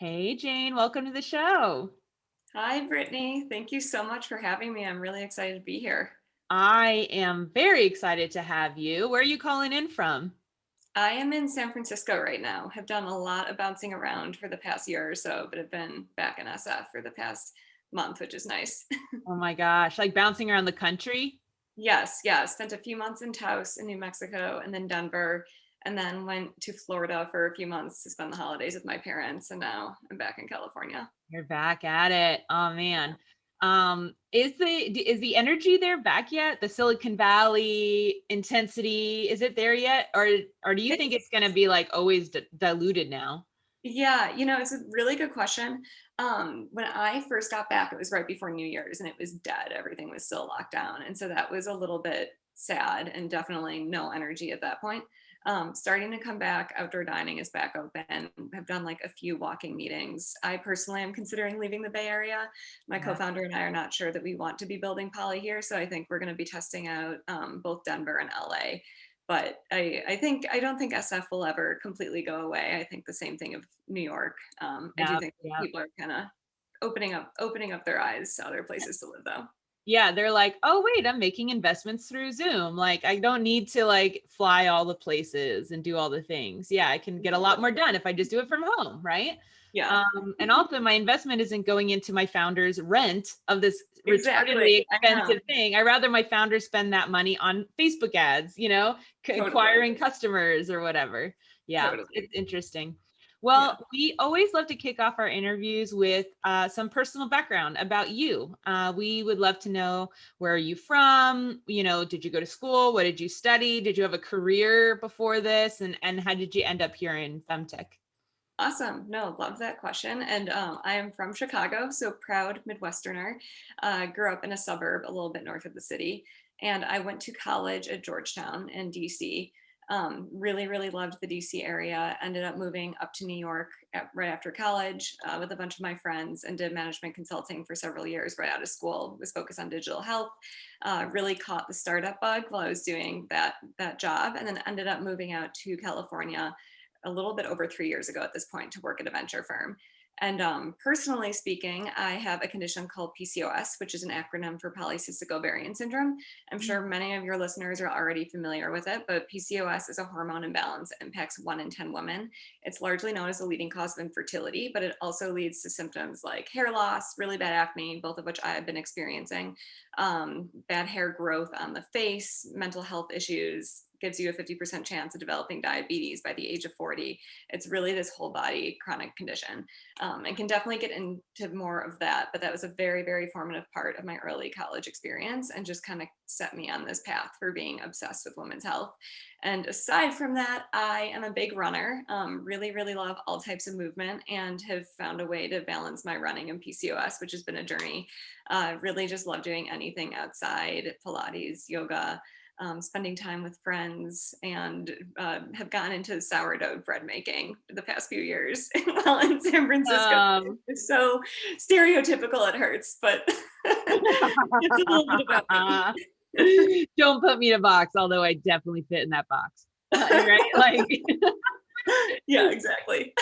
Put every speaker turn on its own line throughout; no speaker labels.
Hey, Jane, welcome to the show.
Hi, Brittany. Thank you so much for having me. I'm really excited to be here.
I am very excited to have you. Where are you calling in from?
I am in San Francisco right now. Have done a lot of bouncing around for the past year or so, but have been back in SF for the past month, which is nice.
Oh my gosh, like bouncing around the country?
Yes, yeah. Spent a few months in Taos in New Mexico and then Denver, and then went to Florida for a few months to spend the holidays with my parents. And now I'm back in California.
You're back at it. Oh man. Is the energy there back yet? The Silicon Valley intensity, is it there yet? Or do you think it's going to be like always diluted now?
Yeah, it's a really good question. When I first got back, it was right before New Year's and it was dead. Everything was still locked down. And so that was a little bit sad and definitely no energy at that point. Starting to come back, outdoor dining is back open. I've done like a few walking meetings. I personally am considering leaving the Bay Area. My
Yeah.
co-founder and I are not sure that we want to be building Polly here. So I think we're going to be testing out both Denver and LA. But I don't think SF will ever completely go away. I think the same thing of New York. I do
Yeah.
think
Yeah.
people are kind of opening up their eyes to other places to live though.
Yeah, they're like, oh wait, I'm making investments through Zoom. Like I don't need to like fly all the places and do all the things. Yeah, I can get a lot more done if I just do it from home, right?
Yeah,
And also my investment isn't going into my founder's rent of this
exactly.
retardedly
I know.
expensive thing. I rather my founder spend that money on Facebook ads,
Totally.
acquiring customers or whatever. Yeah,
Totally.
it's interesting.
Yeah.
Well, we always love to kick off our interviews with some personal background about you. We would love to know, where are you from? Did you go to school? What did you study? Did you have a career before this? And how did you end up here in Femtech?
Awesome. No, love that question. And I am from Chicago, so proud Midwesterner. Grew up in a suburb a little bit north of the city. And I went to college at Georgetown in DC. Really, really loved the DC area. Ended up moving up to New York right after college with a bunch of my friends and did management consulting for several years right out of school. Was focused on digital health. Really caught the startup bug while I was doing that job, and then ended up moving out to California a little bit over 3 years ago at this point to work at a venture firm. And personally speaking, I have a condition called PCOS, which is an acronym for polycystic ovarian syndrome. I'm sure many of your listeners are already familiar with it, but PCOS is a hormone imbalance that impacts 1 in 10 women. It's largely known as the leading cause of infertility, but it also leads to symptoms like hair loss, really bad acne, both of which I have been experiencing, bad hair growth on the face, mental health issues, gives you a 50% chance of developing diabetes by the age of 40. It's really this whole body chronic condition. And can definitely get into more of that, but that was a very, very formative part of my early college experience and just kind of set me on this path for being obsessed with women's health. And aside from that, I am a big runner, really, really love all types of movement and have found a way to balance my running and PCOS, which has been a journey. Really just love doing anything outside, Pilates, yoga, spending time with friends, and have gotten into sourdough bread making the past few years while in San Francisco.
Um,
It's so stereotypical it hurts, but it's a little bit about me.
don't put me in a box, although I definitely fit in that box. Right? Like,
Yeah, exactly.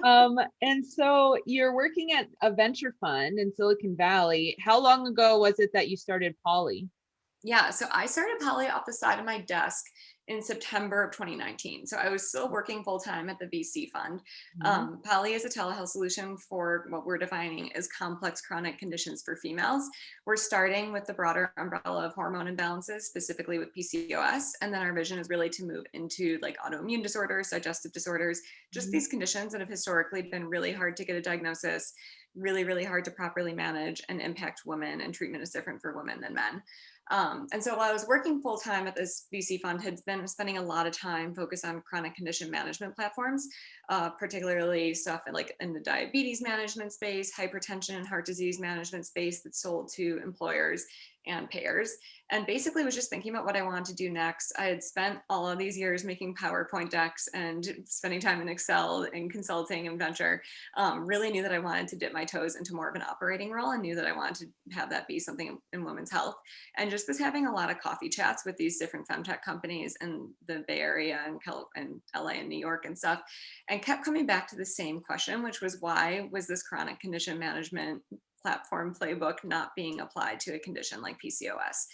and so you're working at a venture fund in Silicon Valley. How long ago was it that you started Polly?
Yeah, so I started Polly off the side of my desk in September of 2019. So I was still working full time at the VC fund.
Mhm.
Polly is a telehealth solution for what we're defining as complex chronic conditions for females. We're starting with the broader umbrella of hormone imbalances, specifically with PCOS. And then our vision is really to move into like autoimmune disorders, digestive disorders, just
Mhm.
these conditions that have historically been really hard to get a diagnosis, really, really hard to properly manage and impact women. And treatment is different for women than men. And so while I was working full time at this VC fund, had been spending a lot of time focused on chronic condition management platforms, particularly stuff in the diabetes management space, hypertension and heart disease management space that's sold to employers. and payers. And basically was just thinking about what I wanted to do next. I had spent all of these years making PowerPoint decks and spending time in Excel and consulting and venture. Really knew that I wanted to dip my toes into more of an operating role, and knew that I wanted to have that be something in women's health. And just was having a lot of coffee chats with these different femtech companies in the Bay Area and LA and New York and stuff, and kept coming back to the same question, which was, why was this chronic condition management platform playbook not being applied to a condition like PCOS?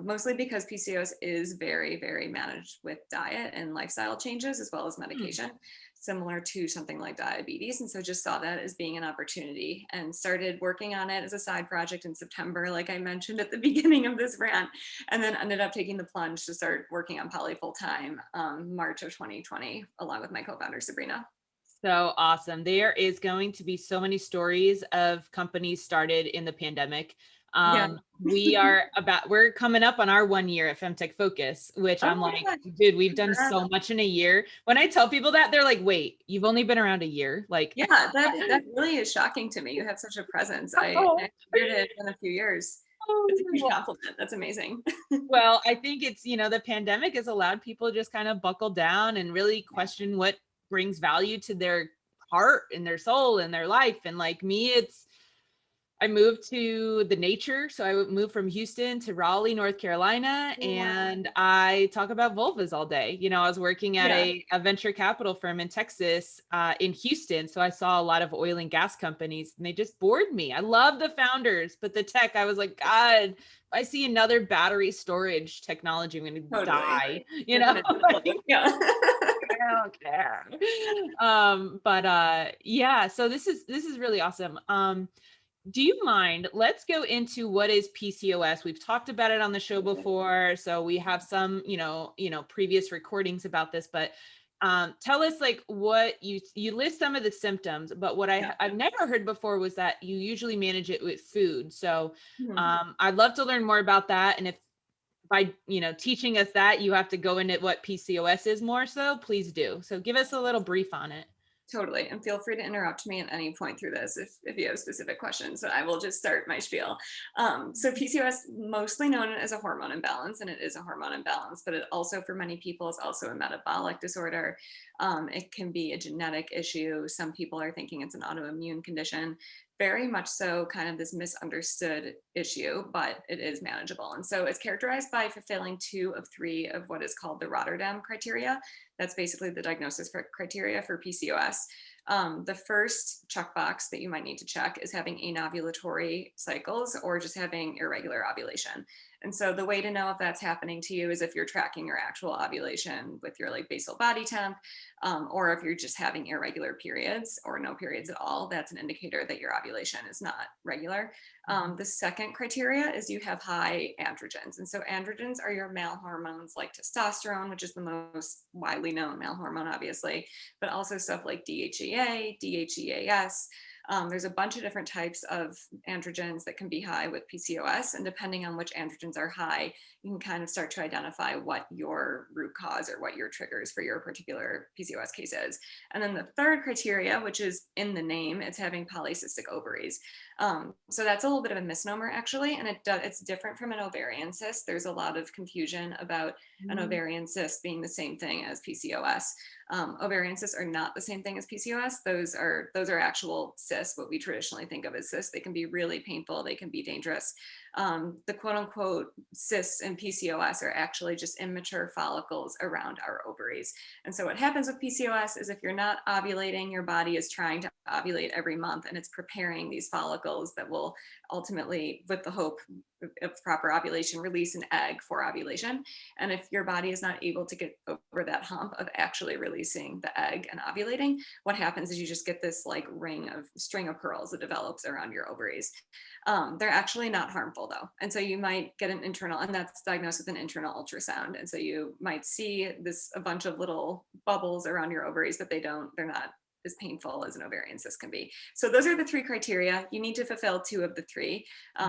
Mostly because PCOS is very, very managed with diet and lifestyle changes, as well as medication, similar to something like diabetes. And so just saw that as being an opportunity and started working on it as a side project in September, like I mentioned at the beginning of this rant, and then ended up taking the plunge to start working on Pollie full time, March of 2020, along with my co-founder, Sabrina.
So awesome. There is going to be so many stories of companies started in the pandemic.
Yeah.
We're coming up on our 1 year at Femtech Focus, which
Oh
I'm
my
like,
gosh.
dude, we've done
Congrats.
so much in a year. When I tell people that, they're like, wait, you've only been around a year? Like,
Yeah, that really is shocking to me. You have such a presence. I
oh,
figured it in a few years. It's a huge
well,
compliment. That's amazing.
well, I think it's, the pandemic has allowed people to just kind of buckle down and really question what brings value to their heart and their soul and their life. And like me, I moved to the nature. So I moved from Houston to Raleigh, North Carolina,
Wow.
and I talk about vulvas all day. I was working at
Yeah,
a venture capital firm in Texas, in Houston. So I saw a lot of oil and gas companies, and they just bored me. I love the founders, but the tech, I was like, God, if I see another battery storage technology, I'm going to
totally.
die,
You're gonna
like,
yeah.
I don't care. Yeah, so this is really awesome. Do you mind? Let's go into what is PCOS. We've talked about it on the show before, so we have some, previous recordings about this. But tell us, like, what you list some of the symptoms, but what
Yeah.
I've never heard before was that you usually manage it with food. So
Mhm.
I'd love to learn more about that. And if by teaching us that you have to go into what PCOS is more, so please do. So give us a little brief on it.
Totally. And feel free to interrupt me at any point through this if you have specific questions. So I will just start my spiel. So PCOS, mostly known as a hormone imbalance, and it is a hormone imbalance, but it also, for many people, is also a metabolic disorder. It can be a genetic issue. Some people are thinking it's an autoimmune condition. Very much so, kind of this misunderstood issue, but it is manageable. And so it's characterized by fulfilling 2 of 3 of what is called the Rotterdam criteria. That's basically the diagnosis criteria for PCOS. The first checkbox that you might need to check is having anovulatory cycles or just having irregular ovulation. And so the way to know if that's happening to you is if you're tracking your actual ovulation with your like basal body temp, or if you're just having irregular periods or no periods at all, that's an indicator that your ovulation is not regular. The second criteria is you have high androgens. And so androgens are your male hormones like testosterone, which is the most widely known male hormone, obviously, but also stuff like DHEA, DHEAS. There's a bunch of different types of androgens that can be high with PCOS. And depending on which androgens are high, you can kind of start to identify what your root cause or what your triggers for your particular PCOS case is. And then the third criteria, which is in the name, it's having polycystic ovaries. So that's a little bit of a misnomer, actually, and it's different from an ovarian cyst. There's a lot of confusion about an ovarian cyst being the same thing as PCOS. Ovarian cysts are not the same thing as PCOS. Those are actual cysts, what we traditionally think of as cysts. They can be really painful. They can be dangerous. The quote unquote cysts in PCOS are actually just immature follicles around our ovaries. And so what happens with PCOS is if you're not ovulating, your body is trying to ovulate every month, and it's preparing these follicles that will ultimately, with the hope of proper ovulation, release an egg for ovulation. And if your body is not able to get over that hump of actually releasing the egg and ovulating, what happens is you just get this like string of pearls that develops around your ovaries. They're actually not harmful though. And so you might get an internal, and that's diagnosed with an internal ultrasound. And so you might see a bunch of little bubbles around your ovaries, but they're not as painful as an ovarian cyst can be. So those are the 3 criteria. You need to fulfill 2 of the 3.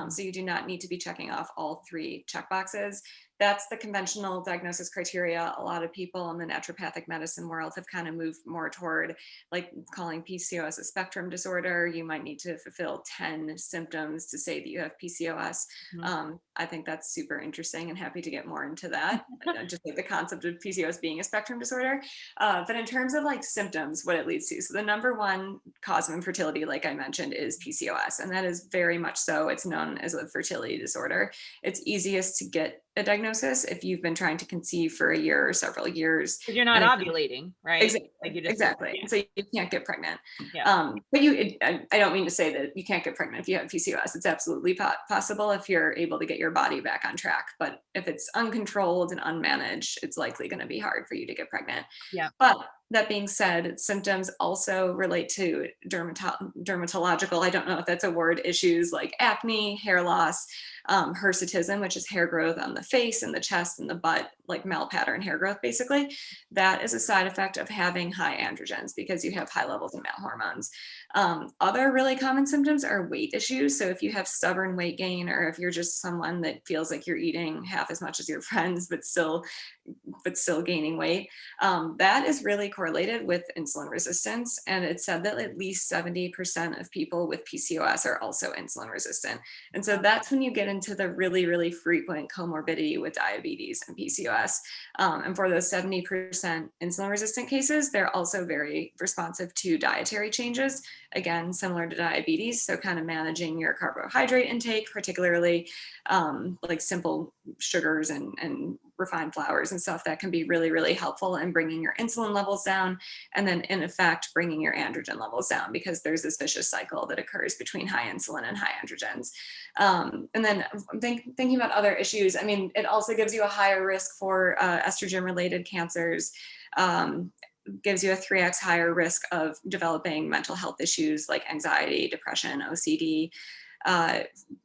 So you do not need to be checking off all 3 checkboxes. that's the conventional diagnosis criteria. A lot of people in the naturopathic medicine world have kind of moved more toward like calling PCOS a spectrum disorder. You might need to fulfill 10 symptoms to say that you have PCOS.
Mhm.
I think that's super interesting and happy to get more into that. Just like the concept of PCOS being a spectrum disorder. But in terms of like symptoms, what it leads to. So the number one cause of infertility, like I mentioned, is PCOS. And that is very much so. It's known as a fertility disorder. It's easiest to get a diagnosis if you've been trying to conceive for a year or several years.
Because you're not
And
ovulating, right?
exactly,
Like you just,
exactly.
yeah.
So you can't get pregnant.
Yeah.
But I don't mean to say that you can't get pregnant if you have PCOS. It's absolutely possible if you're able to get your body back on track. But if it's uncontrolled and unmanaged, it's likely going to be hard for you to get pregnant.
Yeah.
But that being said, symptoms also relate to dermatological, I don't know if that's a word, issues like acne, hair loss, hirsutism, which is hair growth on the face and the chest and the butt, like male-pattern hair growth, basically. That is a side effect of having high androgens because you have high levels of male hormones. Other really common symptoms are weight issues. So if you have stubborn weight gain, or if you're just someone that feels like you're eating half as much as your friends, but still gaining weight, that is really correlated with insulin resistance. And it's said that at least 70% of people with PCOS are also insulin resistant. And so that's when you get into the really, really frequent comorbidity with diabetes and PCOS. And for those 70% insulin resistant cases, they're also very responsive to dietary changes, again, similar to diabetes. So kind of managing your carbohydrate intake, particularly like simple sugars and refined flours and stuff, that can be really, really helpful in bringing your insulin levels down, and then in effect bringing your androgen levels down, because there's this vicious cycle that occurs between high insulin and high androgens. And then thinking about other issues, I mean, it also gives you a higher risk for estrogen related cancers, gives you a 3x higher risk of developing mental health issues like anxiety, depression, OCD.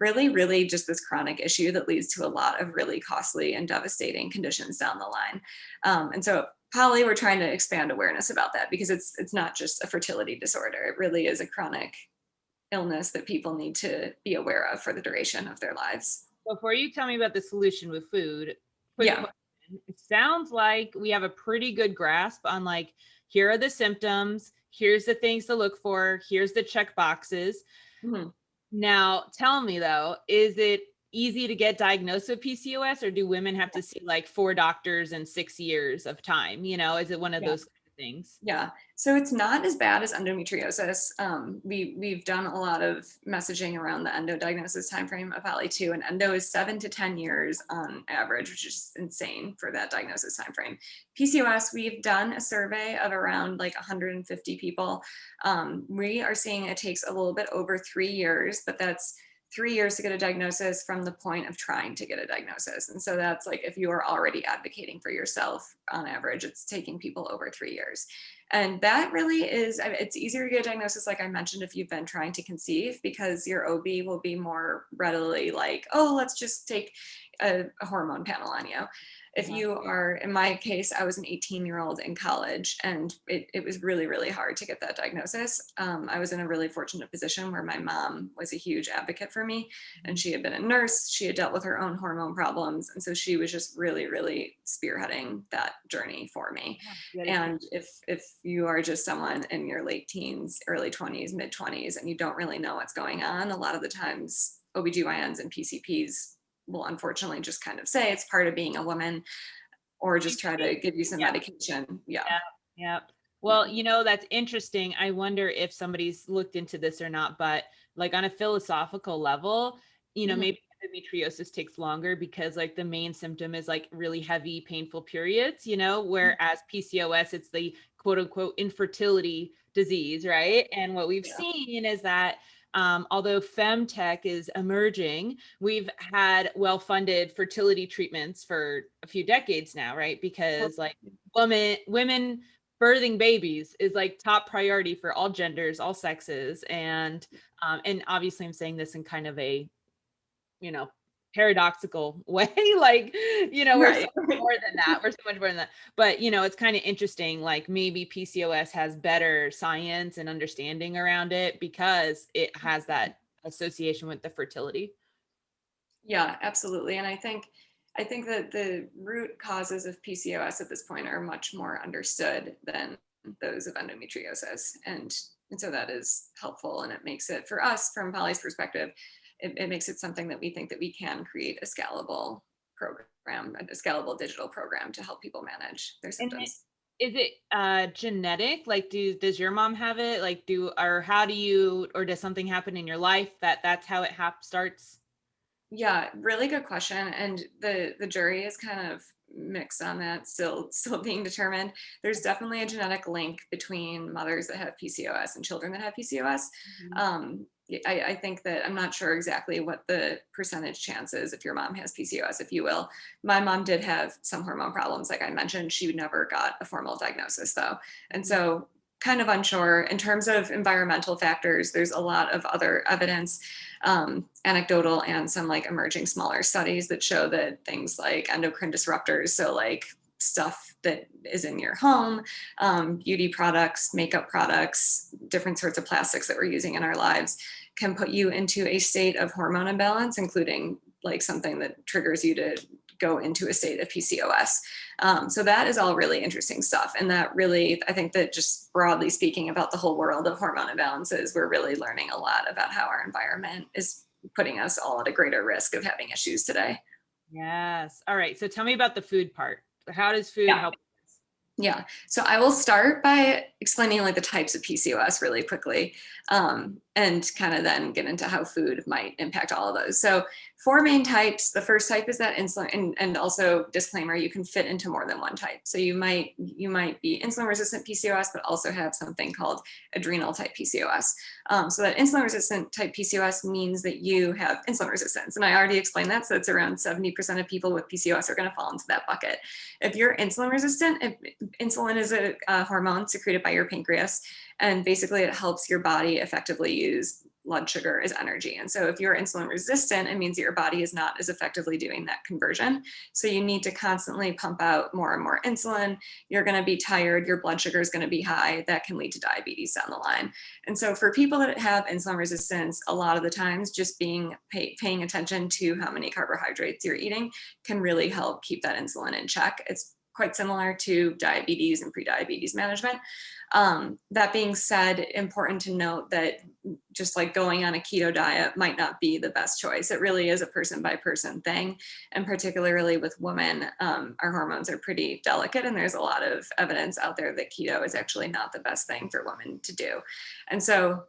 Really just this chronic issue that leads to a lot of really costly and devastating conditions down the line. And so Pollie, we're trying to expand awareness about that, because it's not just a fertility disorder. It really is a chronic illness that people need to be aware of for the duration of their lives.
Before you tell me about the solution with food, quick
Yeah.
question. It sounds like we have a pretty good grasp on like, here are the symptoms, here's the things to look for, here's the check boxes.
Mm-hmm.
Now, tell me though, is it easy to get diagnosed with PCOS, or do women have to see like 4 doctors in 6 years of time? You know, is it one of those kind of things?
Yeah. So it's not as bad as endometriosis. We've done a lot of messaging around the endo diagnosis timeframe of Pollie too, and endo is 7 to 10 years on average, which is insane for that diagnosis timeframe. PCOS, we've done a survey of around like 150 people. We are seeing it takes a little bit over 3 years, but that's 3 years to get a diagnosis from the point of trying to get a diagnosis. And so that's like, if you are already advocating for yourself, on average, it's taking people over 3 years. And that really is, it's easier to get a diagnosis, like I mentioned, if you've been trying to conceive, because your OB will be more readily like, oh, let's just take a hormone panel on you. If you are, in my case, I was an 18-year-old in college, and it was really, really hard to get that diagnosis. I was in a really fortunate position where my mom was a huge advocate for me, and she had been a nurse. She had dealt with her own hormone problems. And so she was just really, really spearheading that journey for me. And if you are just someone in your late teens, early 20s, mid 20s, and you don't really know what's going on, a lot of the times OBGYNs and PCPs will unfortunately just kind of say it's part of being a woman, or just try to give you some medication.
Yeah. Well, you know, that's interesting. I wonder if somebody's looked into this or not, but like on a philosophical level, you know, maybe endometriosis takes longer because like the main symptom is like really heavy, painful periods, you know, whereas PCOS, it's the quote unquote infertility disease, right? And what we've seen is that although Femtech is emerging, we've had well-funded fertility treatments for a few decades now, right? Because like women birthing babies is like top priority for all genders, all sexes. And obviously I'm saying this in kind of a, you know, paradoxical way, like, you know, we're so much more than that. We're so much more than that. But, you know, it's kind of interesting, like maybe PCOS has better science and understanding around it because it has that association with the fertility.
Yeah, absolutely. And I think I think that the root causes of PCOS at this point are much more understood than those of endometriosis. And so that is helpful. And it makes it, for us, from Pollie's perspective, it makes it something that we think that we can create a scalable program, a scalable digital program to help people manage their
And
symptoms.
is it genetic? Like, does your mom have it? Like, or how do you, or does something happen in your life that's how it starts?
Yeah, really good question. And the jury is kind of mixed on that, still being determined. There's definitely a genetic link between mothers that have PCOS and children that have PCOS.
Mhm.
I think that I'm not sure exactly what the percentage chance is if your mom has PCOS, if you will. My mom did have some hormone problems, like I mentioned. She never got a formal diagnosis though. And so kind of unsure. In terms of environmental factors, there's a lot of other evidence, anecdotal and some like emerging smaller studies that show that things like endocrine disruptors, so like stuff that is in your home, beauty products, makeup products, different sorts of plastics that we're using in our lives, can put you into a state of hormone imbalance, including like something that triggers you to go into a state of PCOS. So that is all really interesting stuff. And that really, I think that just broadly speaking about the whole world of hormone imbalances, we're really learning a lot about how our environment is putting us all at a greater risk of having issues today.
Yes. All right. So tell me about the food part. How does food
Yeah.
help?
Yeah. So I will start by explaining like the types of PCOS really quickly, and kind of then get into how food might impact all of those. So 4 main types. The first type is that insulin, and also disclaimer, you can fit into more than one type. So you might be insulin resistant PCOS, but also have something called adrenal type PCOS. So that insulin resistant type PCOS means that you have insulin resistance. And I already explained that. So it's around 70% of people with PCOS are going to fall into that bucket. If you're insulin resistant, insulin is a hormone secreted by your pancreas, and basically it helps your body effectively use blood sugar as energy. And so if you're insulin resistant, it means that your body is not as effectively doing that conversion. So you need to constantly pump out more and more insulin. You're going to be tired. Your blood sugar is going to be high. That can lead to diabetes down the line. And so for people that have insulin resistance, a lot of the times just paying attention to how many carbohydrates you're eating can really help keep that insulin in check. It's quite similar to diabetes and prediabetes management. That being said, important to note that just like going on a keto diet might not be the best choice. It really is a person by person thing. And particularly with women, our hormones are pretty delicate, and there's a lot of evidence out there that keto is actually not the best thing for women to do. And so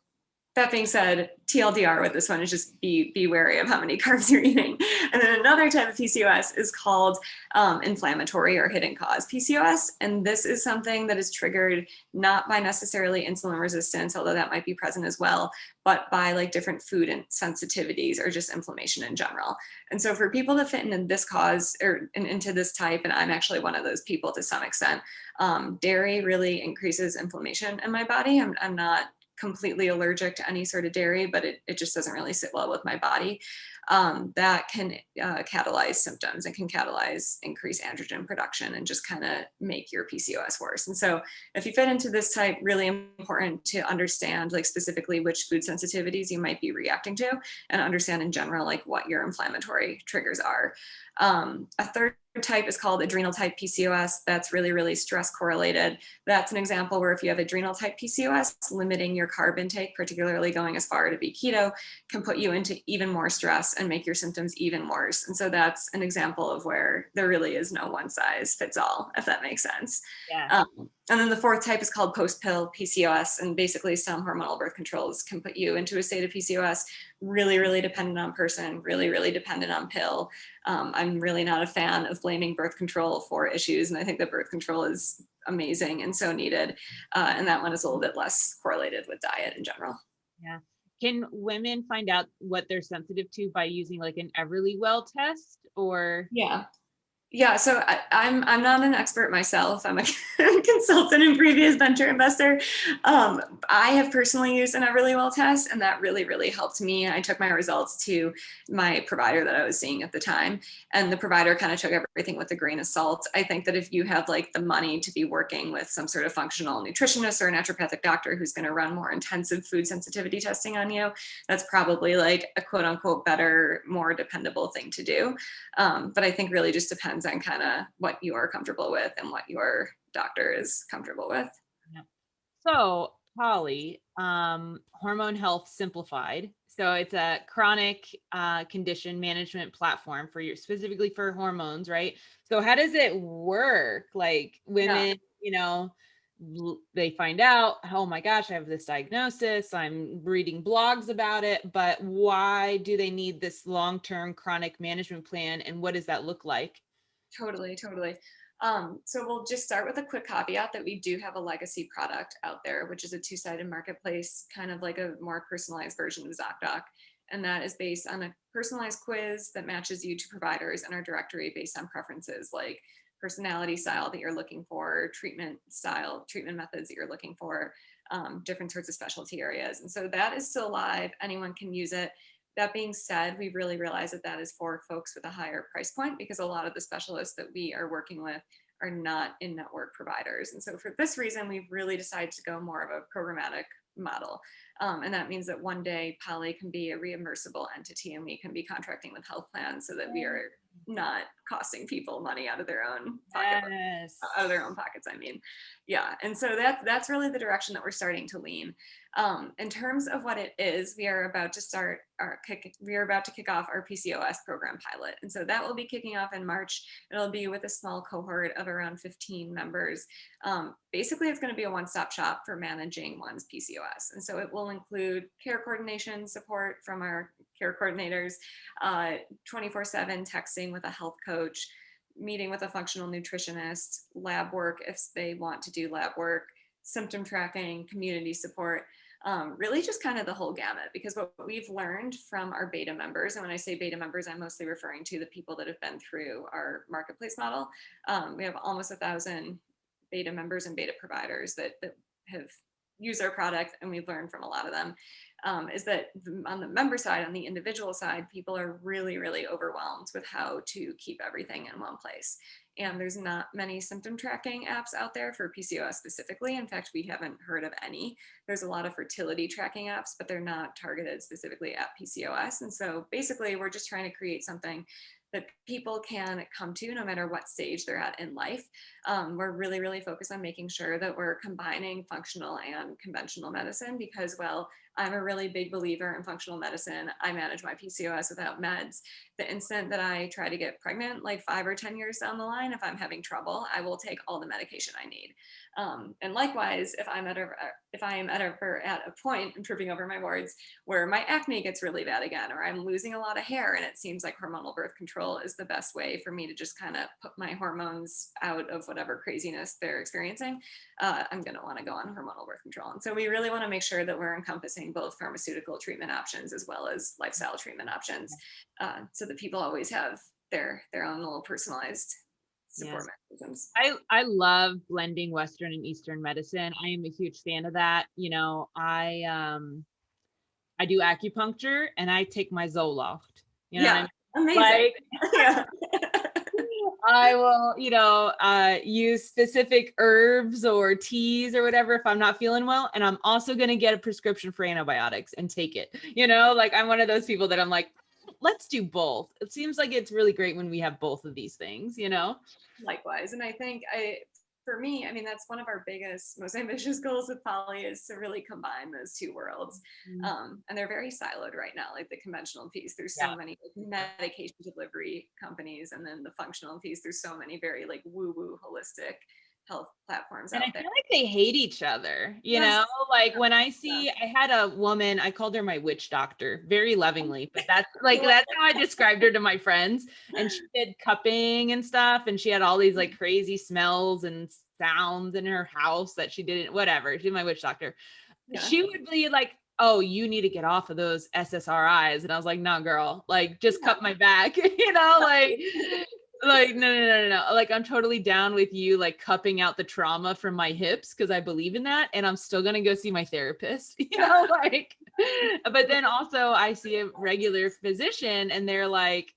that being said, TLDR with this one is just be wary of how many carbs you're eating. And then another type of PCOS is called inflammatory or hidden cause PCOS. And this is something that is triggered not by necessarily insulin resistance, although that might be present as well, but by like different food and sensitivities or just inflammation in general. And so for people that fit into this cause or into this type, and I'm actually one of those people to some extent, dairy really increases inflammation in my body. I'm not completely allergic to any sort of dairy, but it just doesn't really sit well with my body. That can catalyze symptoms and can catalyze increased androgen production and just kind of make your PCOS worse. And so if you fit into this type, really important to understand like specifically which food sensitivities you might be reacting to, and understand in general like what your inflammatory triggers are. A third type is called adrenal type PCOS. That's really stress correlated. That's an example where if you have adrenal type PCOS, limiting your carb intake, particularly going as far to be keto, can put you into even more stress and make your symptoms even worse. And so that's an example of where there really is no one size fits all, if that makes sense.
Yeah.
And then the fourth type is called post-pill PCOS. And basically some hormonal birth controls can put you into a state of PCOS, really dependent on person, really dependent on pill. I'm really not a fan of blaming birth control for issues. And I think that birth control is amazing and so needed. And that one is a little bit less correlated with diet in general.
Yeah. Can women find out what they're sensitive to by using like an Everlywell test or?
Yeah. Yeah, so I'm not an expert myself. I'm a consultant and previous venture investor. I have personally used an Everlywell test, and that really, really helped me. I took my results to my provider that I was seeing at the time, and the provider kind of took everything with a grain of salt. I think that if you have like the money to be working with some sort of functional nutritionist or a naturopathic doctor who's going to run more intensive food sensitivity testing on you, that's probably like a quote unquote better, more dependable thing to do. But I think really just depends on kind of what you are comfortable with and what your doctor is comfortable with.
Yeah. So, Polly, Hormone Health Simplified. So it's a chronic condition management platform for your specifically for hormones, right? So how does it work? Like
Yeah.
women, they find out, oh my gosh, I have this diagnosis. I'm reading blogs about it, but why do they need this long-term chronic management plan? And what does that look like?
Totally, totally. So we'll just start with a quick caveat that we do have a legacy product out there, which is a two-sided marketplace, kind of like a more personalized version of ZocDoc. And that is based on a personalized quiz that matches you to providers in our directory based on preferences like personality style that you're looking for, treatment style, treatment methods that you're looking for, different sorts of specialty areas. And so that is still live. Anyone can use it. That being said, we really realize that that is for folks with a higher price point because a lot of the specialists that we are working with are not in-network providers. And so for this reason, we've really decided to go more of a programmatic model. And that means that one day Polly can be a reimbursable entity and we can be contracting with health plans so that we are not costing people money out of their own pocket,
Yes.
out of their own pockets, I mean. Yeah. And so that's really the direction that we're starting to lean. In terms of what it is, we are about to kick off our PCOS program pilot. And so that will be kicking off in March. It'll be with a small cohort of around 15 members. Basically, it's going to be a one-stop shop for managing one's PCOS. And so it will include care coordination support from our care coordinators, 24/7 texting with a health coach, meeting with a functional nutritionist, lab work if they want to do lab work, symptom tracking, community support. Really just kind of the whole gamut, because what we've learned from our beta members, and when I say beta members, I'm mostly referring to the people that have been through our marketplace model. We have almost 1,000 beta members and beta providers that have used our product, and we've learned from a lot of them, is that on the member side, on the individual side, people are really, really overwhelmed with how to keep everything in one place. And there's not many symptom tracking apps out there for PCOS specifically. In fact, we haven't heard of any. There's a lot of fertility tracking apps, but they're not targeted specifically at PCOS. And so basically, we're just trying to create something that people can come to no matter what stage they're at in life. We're really, really focused on making sure that we're combining functional and conventional medicine because, well, I'm a really big believer in functional medicine. I manage my PCOS without meds. The instant that I try to get pregnant, like 5 or 10 years down the line, if I'm having trouble, I will take all the medication I need. And likewise, if I am ever at a point, I'm tripping over my words, where my acne gets really bad again, or I'm losing a lot of hair and it seems like hormonal birth control is the best way for me to just kind of put my hormones out of whatever craziness they're experiencing, I'm going to want to go on hormonal birth control. And so we really want to make sure that we're encompassing both pharmaceutical treatment options as well as lifestyle treatment options, so that people always have their own little personalized support mechanisms.
I love blending Western and Eastern medicine. I am a huge fan of that. I do acupuncture and I take my Zoloft. You know
Yeah,
what I mean?
amazing. Yeah.
I will, use specific herbs or teas or whatever if I'm not feeling well. And I'm also going to get a prescription for antibiotics and take it. I'm one of those people that I'm like, let's do both. It seems like it's really great when we have both of these things.
Likewise. And I think for me, I mean, that's one of our biggest, most ambitious goals with Polly is to really combine those two worlds. And they're very siloed right now, like the conventional piece. There's so many medication delivery companies, and then the functional piece. There's so many very like woo-woo holistic health platforms
And
out
I
there.
feel like they hate each other,
Yes.
like when I had a woman, I called her my witch doctor very lovingly, but that's how I described her to my friends. And she did cupping and stuff. And she had all these like crazy smells and sounds in her house that she didn't, whatever. She's my witch doctor.
Yeah.
She would be like, oh, you need to get off of those SSRIs. And I was like, no, girl, like just cup my back, like Like, no. Like, I'm totally down with you, like cupping out the trauma from my hips because I believe in that. And I'm still going to go see my therapist, like, but then also I see a regular physician and they're like,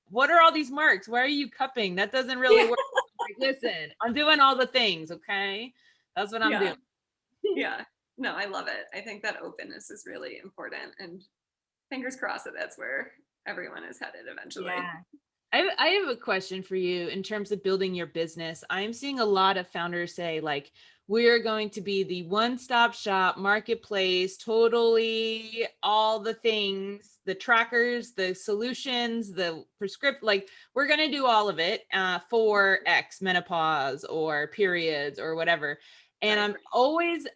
what are all these marks? Why are you cupping? That doesn't really
Yeah.
work. Like, listen, I'm doing all the things. Okay. That's what I'm
Yeah.
doing.
Yeah. No, I love it. I think that openness is really important, and fingers crossed that that's where everyone is headed eventually.
Yeah. I have a question for you in terms of building your business. I'm seeing a lot of founders say, like, we're going to be the one-stop shop marketplace, totally all the things, the trackers, the solutions, the prescript, like, we're going to do all of it for X, menopause or periods or whatever. And
Right.
I'm always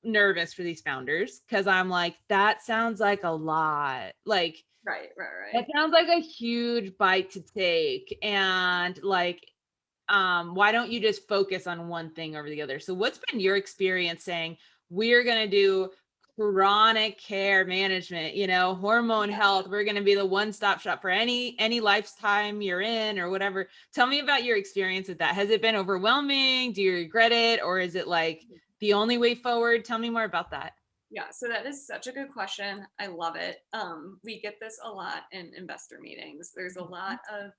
nervous for these founders because I'm like, that sounds like a lot. Like,
Right.
that
Right.
sounds like a huge bite to take. And like, why don't you just focus on one thing over the other? So what's been your experience saying, we're going to do chronic care management, hormone
Yeah.
health. We're going to be the one-stop shop for any lifetime you're in or whatever. Tell me about your experience with that. Has it been overwhelming? Do you regret it? Or is it like the only way forward? Tell me more about that.
Yeah, so that is such a good question. I love it. We get this a lot in investor meetings. There's a lot of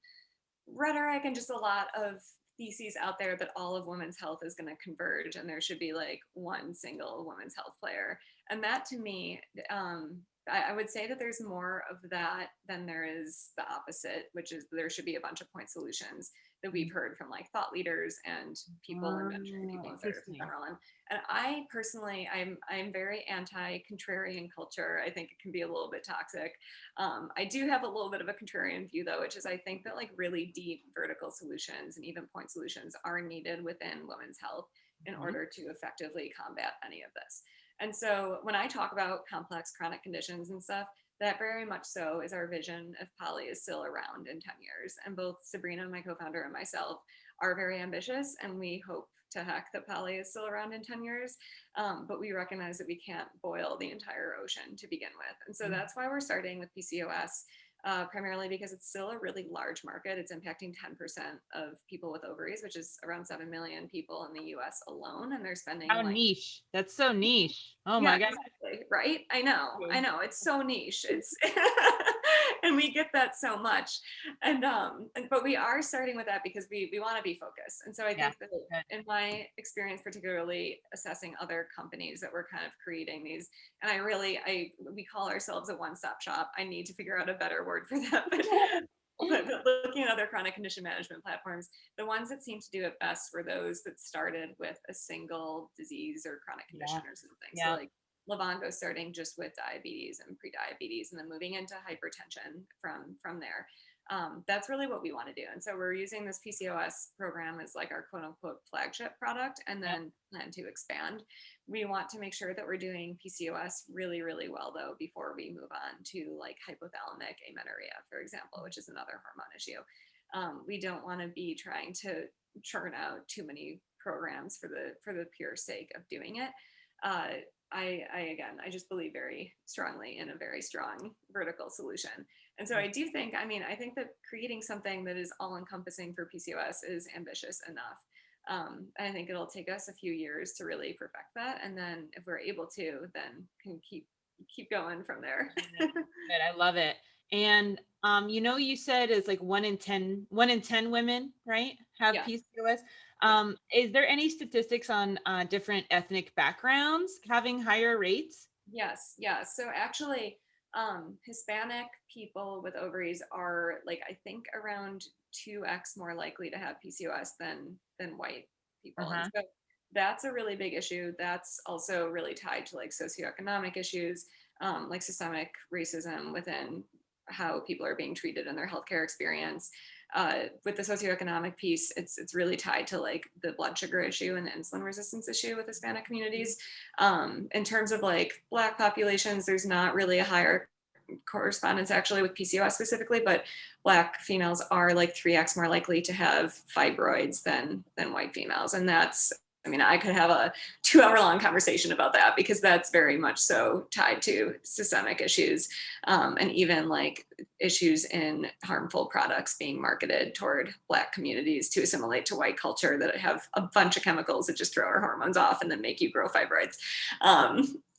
rhetoric and just a lot of theses out there that all of women's health is going to converge and there should be like one single women's health player. And that to me, I would say that there's more of that than there is the opposite, which is there should be a bunch of point solutions that we've heard from like thought leaders and people and venture people in
Interesting.
general. And I personally, I'm very anti-contrarian culture. I think it can be a little bit toxic. I do have a little bit of a contrarian view though, which is I think that like really deep vertical solutions and even point solutions are needed within women's health in
Mhm.
order to effectively combat any of this. And so when I talk about complex chronic conditions and stuff, that very much so is our vision if Polly is still around in 10 years. And both Sabrina, my co-founder, and myself are very ambitious, and we hope to heck that Polly is still around in 10 years. But we recognize that we can't boil the entire ocean to begin with. And so that's why we're starting with PCOS, primarily because it's still a really large market. It's impacting 10% of people with ovaries, which is around 7 million people in the US alone. And they're spending
How
like,
niche. That's so niche. Oh
yeah,
my God.
exactly. Right. I know. It's so niche. It's, and we get that so much. But we are starting with that because we want to be focused. And so I
Yeah.
think that
Good.
in my experience, particularly assessing other companies that were kind of creating these, and we call ourselves a one-stop shop. I need to figure out a better word for that, but looking at other chronic condition management platforms, the ones that seem to do it best were those that started with a single disease or chronic
Yeah.
condition or something. So
Yeah.
like Livongo starting just with diabetes and pre-diabetes, and then moving into hypertension from there. That's really what we want to do. And so we're using this PCOS program as like our quote unquote flagship product, and
Yeah.
then plan to expand. We want to make sure that we're doing PCOS really, really well though before we move on to like hypothalamic amenorrhea, for example, which is another hormone issue. We don't want to be trying to churn out too many programs for the pure sake of doing it. Uh, I just believe very strongly in a very strong vertical solution. And so I do think, I think that creating something that is all encompassing for PCOS is ambitious enough. I think it'll take us a few years to really perfect that. And then if we're able to, then can keep going from there.
Good. I love it. And you said it's like 1 in 10 women, right, have
Yeah.
PCOS.
Yeah.
Is there any statistics on different ethnic backgrounds having higher rates?
Yes, yeah. So actually, Hispanic people with ovaries are like I think around 2x more likely to have PCOS than white people. And
Uh-huh.
so that's a really big issue. That's also really tied to like socioeconomic issues, like systemic racism within how people are being treated in their healthcare experience. With the socioeconomic piece, it's really tied to like the blood sugar issue and the insulin resistance issue with Hispanic communities. In terms of like Black populations, there's not really a higher correspondence actually with PCOS specifically, but Black females are like 3x more likely to have fibroids than white females. And that's, mean, I could have a 2-hour-long conversation about that because that's very much so tied to systemic issues, and even like issues in harmful products being marketed toward Black communities to assimilate to white culture that have a bunch of chemicals that just throw our hormones off and then make you grow fibroids.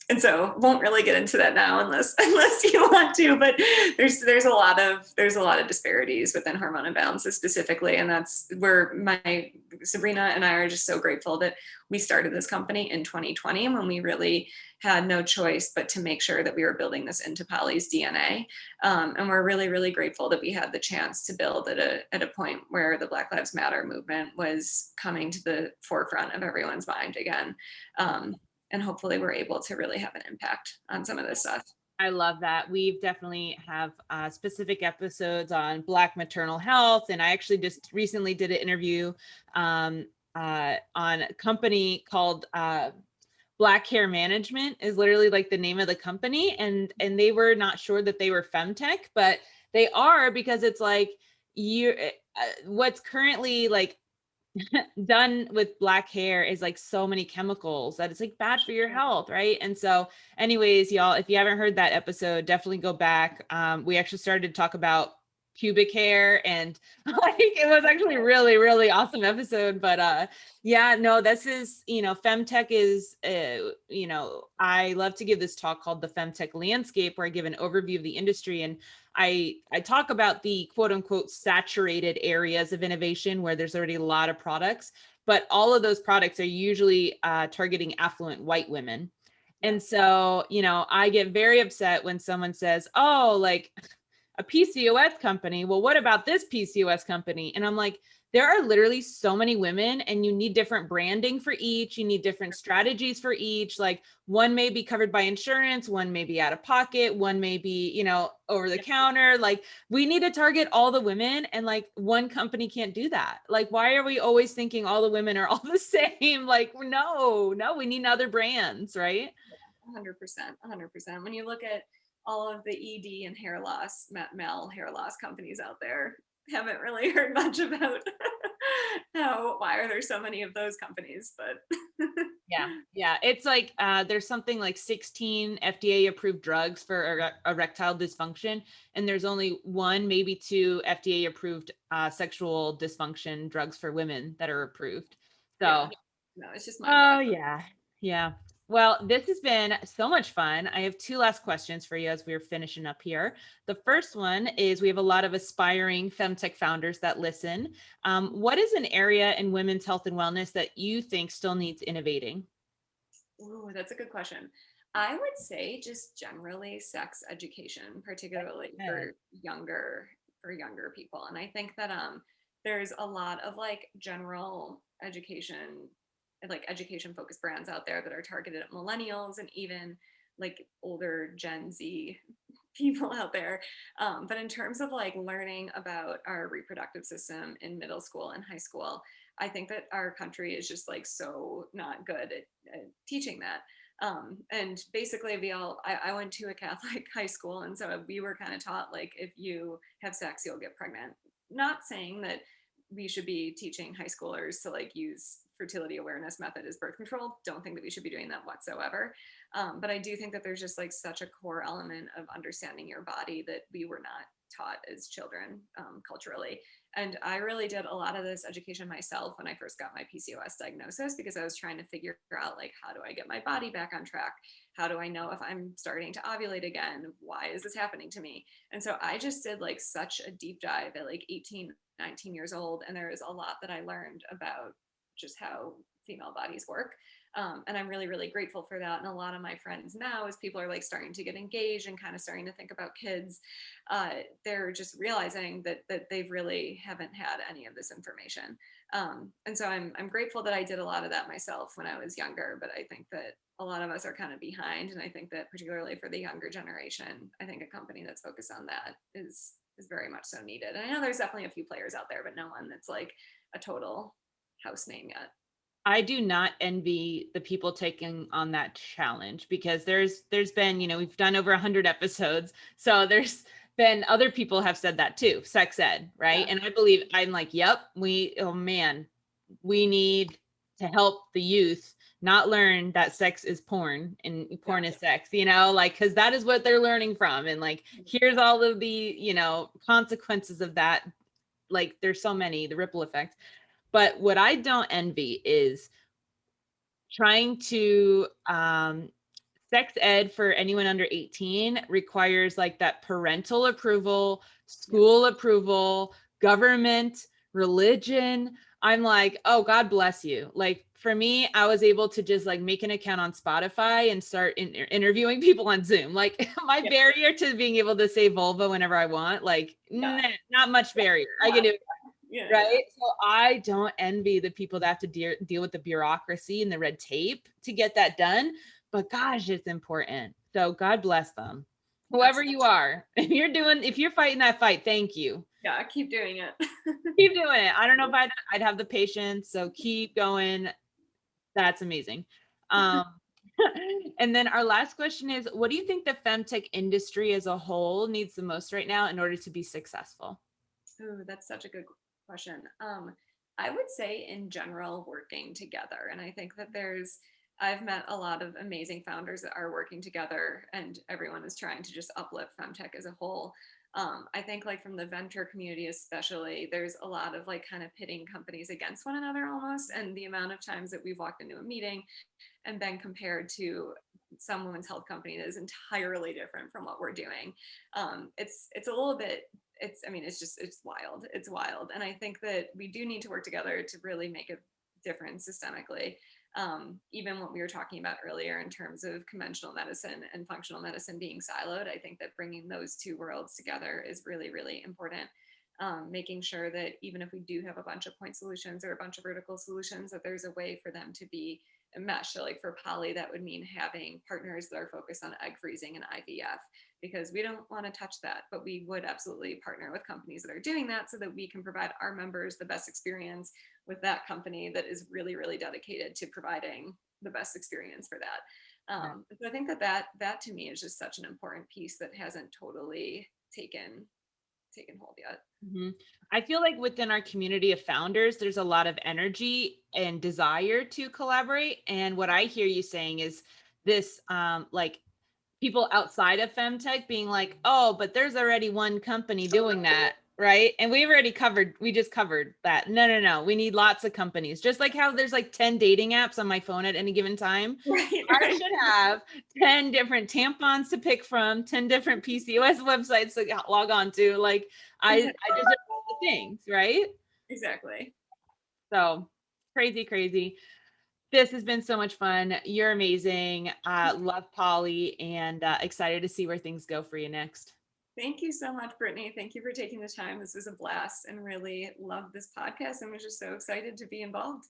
And so won't really get into that now unless you want to, but there's a lot of disparities within hormone imbalances specifically. And that's where Sabrina and I are just so grateful that we started this company in 2020 when we really had no choice but to make sure that we were building this into Polly's DNA. And we're really, really grateful that we had the chance to build at a point where the Black Lives Matter movement was coming to the forefront of everyone's mind again. And hopefully we're able to really have an impact on some of this stuff.
I love that. We've definitely have specific episodes on Black maternal health. And I actually just recently did an interview on a company called Black Hair Management is literally like the name of the company. And they were not sure that they were Femtech, but they are, because it's like what's currently like done with Black hair is like so many chemicals that it's like bad for your health, right? And so anyways, y'all, if you haven't heard that episode, definitely go back. We actually started to talk about pubic hair, and like it was actually really, really awesome episode. But yeah, no, this is, Femtech is I love to give this talk called the Femtech Landscape, where I give an overview of the industry, and I talk about the quote unquote saturated areas of innovation where there's already a lot of products, but all of those products are usually targeting affluent white women. And so, I get very upset when someone says, oh, like a PCOS company. Well, what about this PCOS company? And I'm like, there are literally so many women, and you need different branding for each. You need different strategies for each. Like one may be covered by insurance, one may be out of pocket, one may be, over the counter. Like we need to target all the women, and like one company can't do that. Like, why are we always thinking all the women are all the same? Like, no, we need other brands, right?
100%. When you look at all of the ED and hair loss, male hair loss companies out there, haven't really heard much about why are there so many of those companies, but
yeah, it's like there's something like 16 FDA approved drugs for erectile dysfunction, and there's only one, maybe two FDA approved sexual dysfunction drugs for women that are approved. So
no, it's just
yeah. Well, this has been so much fun. I have two last questions for you as we're finishing up here. The first one is, we have a lot of aspiring Femtech founders that listen. What is an area in women's health and wellness that you think still needs innovating?
Ooh, that's a good question. I would say just generally sex education, particularly for younger people. And I think that there's a lot of like general education, like education focused brands out there that are targeted at millennials and even like older Gen Z people out there. But in terms of like learning about our reproductive system in middle school and high school, I think that our country is just like so not good at teaching that. And basically I went to a Catholic high school. And so we were kind of taught like, if you have sex, you'll get pregnant. Not saying that we should be teaching high schoolers to like use fertility awareness method as birth control. Don't think that we should be doing that whatsoever. But I do think that there's just like such a core element of understanding your body that we were not taught as children culturally. And I really did a lot of this education myself when I first got my PCOS diagnosis, because I was trying to figure out like, how do I get my body back on track? How do I know if I'm starting to ovulate again? Why is this happening to me? And so I just did like such a deep dive at like 18, 19 years old. And there is a lot that I learned about just how female bodies work. And I'm really, really grateful for that. And a lot of my friends now, as people are like starting to get engaged and kind of starting to think about kids, they're just realizing that they really haven't had any of this information. And so I'm grateful that I did a lot of that myself when I was younger, but I think that a lot of us are kind of behind. And I think that particularly for the younger generation, I think a company that's focused on that is very much so needed. And I know there's definitely a few players out there, but no one that's like a total house name yet.
I do not envy the people taking on that challenge, because there's been, we've done over 100 episodes. So there's been other people have said that too, sex ed, right? Yeah. And I believe I'm like, yep, we need to help the youth not learn that sex is porn and porn is sex, like, because that is what they're learning from. And like, here's all of the, consequences of that. Like, there's so many, the ripple effect. But what I don't envy is trying to, sex ed for anyone under 18 requires like that parental approval, school approval, government, religion. I'm like, oh, God bless you. Like, for me, I was able to just like make an account on Spotify and start interviewing people on Zoom. Like, my barrier to being able to say vulva whenever I want, like, not much barrier. I can do it. Right. So I don't envy the people that have to deal with the bureaucracy and the red tape to get that done. But gosh, it's important. So God bless them. Whoever you are, if you're fighting that fight, thank you.
Yeah, keep doing it.
Keep doing it. I don't know if I'd have the patience. So keep going. That's amazing. And then our last question is, what do you think the femtech industry as a whole needs the most right now in order to be successful?
Ooh, that's such a good question. I would say in general, working together. And I think that I've met a lot of amazing founders that are working together, and everyone is trying to just uplift femtech as a whole. I think like from the venture community, especially, there's a lot of like kind of pitting companies against one another almost. And the amount of times that we've walked into a meeting and been compared to some women's health company that is entirely different from what we're doing. It's a little bit, it's wild. It's wild. And I think that we do need to work together to really make a difference systemically. Even what we were talking about earlier in terms of conventional medicine and functional medicine being siloed, I think that bringing those two worlds together is really, really important. Making sure that even if we do have a bunch of point solutions or a bunch of vertical solutions, that there's a way for them to be a mesh. So like for Polly, that would mean having partners that are focused on egg freezing and IVF, because we don't want to touch that, but we would absolutely partner with companies that are doing that so that we can provide our members the best experience with that company that is really, really dedicated to providing the best experience for that. So I think that to me is just such an important piece that hasn't totally taken hold yet.
Mm-hmm. I feel like within our community of founders, there's a lot of energy and desire to collaborate. And what I hear you saying is this, like, people outside of femtech being like, oh, but there's already one company doing that, right? And we just covered that. No. We need lots of companies. Just like how there's like 10 dating apps on my phone at any given time.
Right.
I should have 10 different tampons to pick from, 10 different PCOS websites to log on to. Like, I deserve all the things, right?
Exactly.
So crazy. This has been so much fun. You're amazing. Love Polly, and excited to see where things go for you next.
Thank you so much, Brittany. Thank you for taking the time. This was a blast and really loved this podcast and was just so excited to be involved.